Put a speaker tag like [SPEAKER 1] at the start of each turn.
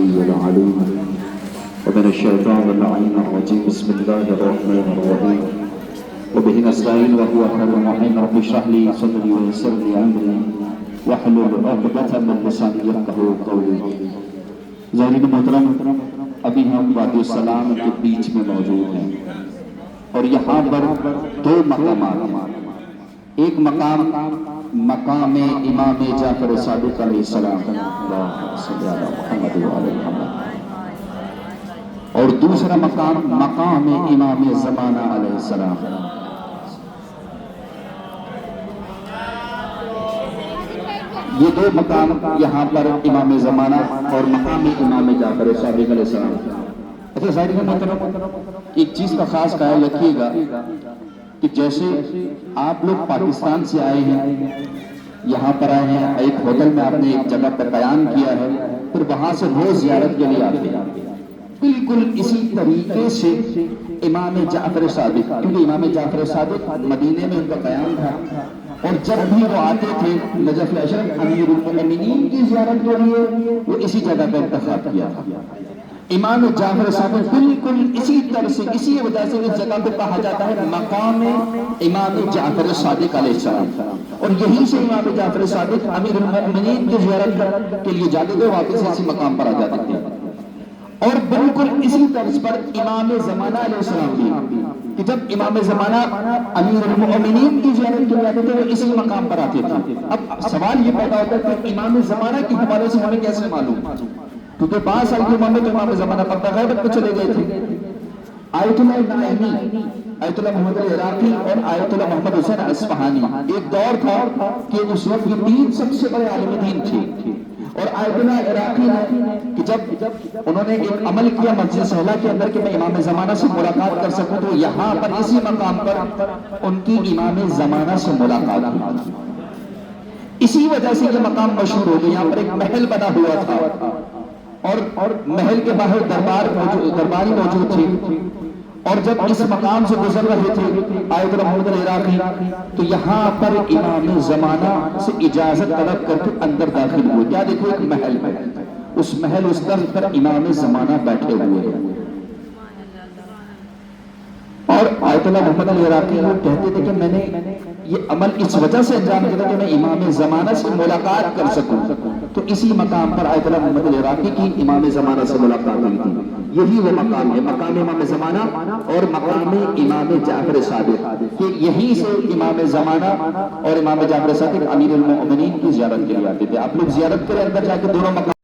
[SPEAKER 1] السميع العليم ومن الشيطان اللعين الرجيم. بسم الله الرحمن الرحيم وبه نستعين وهو خير المعين. رب اشرح لي صدري ويسر لي امري واحلل عقدة من لساني يفقهوا قولي. زائرین محترم، ابھی ہم وادی السلام کے بیچ میں موجود ہیں اور یہاں پر دو مقامات ہیں. ایک مقام مقام امام جعفر صادق علیہ السلام اور دوسرا مقام مقام امام زمانہ علیہ السلام. یہ دو مقام یہاں پر امام زمانہ اور مقام امام جعفر صادق علیہ السلام. اچھا ظاہرین محترم، ایک چیز کا خاص خیال رکھیے گا کہ جیسے آپ لوگ پاکستان سے آئے ہیں، یہاں پر آئے ہیں، ایک ہوٹل میں آپ نے ایک جگہ پر قیام کیا ہے، پھر وہاں سے روز زیارت کے لیے آتے ہیں. بالکل اسی طریقے سے امام جعفر صادق، کیونکہ امام جعفر صادق مدینے میں ان کا قیام تھا اور جب بھی وہ آتے تھے نجف اشرف امیر المؤمنین کی زیارت کے لیے وہ اسی جگہ کا انتخاب کیا تھا. امام جعفر صادق بالکل اسی طرح سے، اسی وجہ سے اس جگہ کو کہا جاتا ہے مقام امام جعفر صادق علیہ السلام. اور یہیں سے امام جعفر صادق امیر المؤمنین کی زیارت کے لیے جاتے تھے، واپس اسی مقام پر آ جاتے تھے. اور بالکل اسی طرز پر امام زمانہ علیہ السلام بھی، کہ جب امام زمانہ امیر المؤمنین کی زیارت کے لیے آتے تھے وہ اسی مقام پر آتے تھے. اب سوال یہ پیدا ہوتا ہے کہ امام زمانہ کے حوالے سے ہمیں کیسے معلوم؟ کیونکہ 5 سال کی عمر میں تو امام زمانہ پر غیبت پہ چلے گئے تھے. آیت اللہ نعیمی، آیت اللہ محمد العراقی اور آیت اللہ محمد حسین اصفہانی، ایک دور تھا کہ اس وقت یہ 3 سب سے بڑے عالم دین تھے. اور آیت اللہ عراقی نے کہ جب انہوں نے ایک عمل کیا مسجد صحلہ کے اندر کہ میں امام زمانہ سے ملاقات کر سکوں، تو یہاں پر اسی مقام پر ان کی امام زمانہ سے ملاقات ہوئی. اسی وجہ سے یہ مقام مشہور ہو گیا. یہاں پر ایک محل بنا ہوا تھا اور محل کے باہر درباری موجود تھے. اور جب اس مقام سے گزر رہے تھے آیت اللہ محمد العراقی تو یہاں پر امام زمانہ سے اجازت طلب کر کے اندر داخل ہوئے. کیا دیکھو، ایک محل ہے، اس محل اس طرف پر امام زمانہ بیٹھے ہوئے ہیں. اور آیت اللہ محمد العراقی وہ کہتے تھے کہ میں نے یہ عمل اس وجہ سے انجام دیا کہ میں امام زمانہ سے ملاقات کر سکوں. تو اسی مقام پر آیت اللہ محمد العراقی کی امام زمانہ سے ملاقات ہوئی تھی. یہی وہ مقام ہے، مقام امام زمانہ اور مقام امام جعفر صادق، کہ یہیں سے امام زمانہ اور امام جعفر صادق امیر المؤمنین کی زیارت کے لیے آتے تھے. آپ لوگ زیارت کریں اندر جا کے دونوں مقام